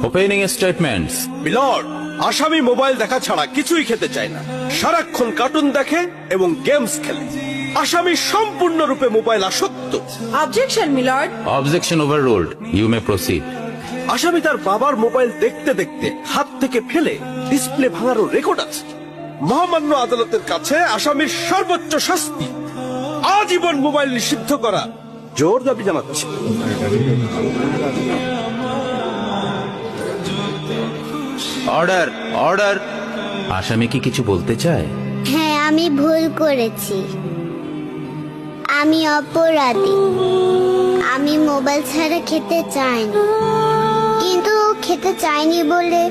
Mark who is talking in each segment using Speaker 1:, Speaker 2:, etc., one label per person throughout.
Speaker 1: Opening statements.
Speaker 2: Milord, আসামি mobile দেখা ছাড়া কিছুই খেতে চায় না, সারাক্ষণ কার্টুন দেখে এবং গেমস খেলে। আসামি সম্পূর্ণরূপে মোবাইল আসক্ত।
Speaker 3: Objection milord.
Speaker 1: Objection overruled, you may proceed.
Speaker 2: আসামি তার বাবার মোবাইল দেখতে দেখতে হাত থেকে ফেলে ডিসপ্লে ভাঙারও রেকর্ড আছে। মহামান্য আদালতের কাছে আসামির সর্বোচ্চ শাস্তি আজীবন মোবাইল নিষিদ্ধ করা জোর দাবি জানাচ্ছে।
Speaker 1: Order, order. আসামি কি কিছু বলতে চায়?
Speaker 4: হ্যাঁ, আমি ভুল করেছি, আমি অপরাধী। আমি মোবাইল ছাড়া খেতে চাইনি, কিন্তু খেতে চাইনি বলে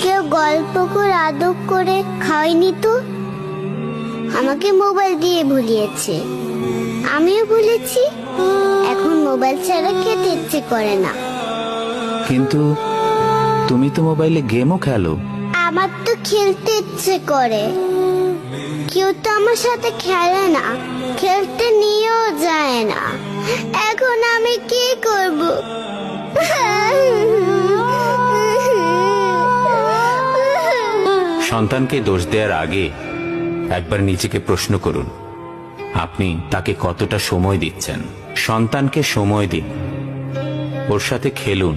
Speaker 4: কেউ গল্প করে আদব করে খাওয়াইনি তো। আমাকে মোবাইল দিয়ে ভুলিয়েছে, আমিও ভুলেছি। এখন মোবাইল ছাড়া খেতে ইচ্ছে করে না।
Speaker 1: কিন্তু তুমি তো মোবাইলে গেমও খেলো।
Speaker 4: আমার তো খেলতে ইচ্ছে করে, কেউ তো আমার সাথে খেলে না, খেলতে নিয়েও যায় না। এখন আমি কি করব?
Speaker 1: সন্তানকে দোষ দেওয়ার আগে একবার নিজেকে প্রশ্ন করুন, আপনি তাকে কতটা সময় দিচ্ছেন। সন্তানকে সময় দিন, ওর সাথে খেলুন,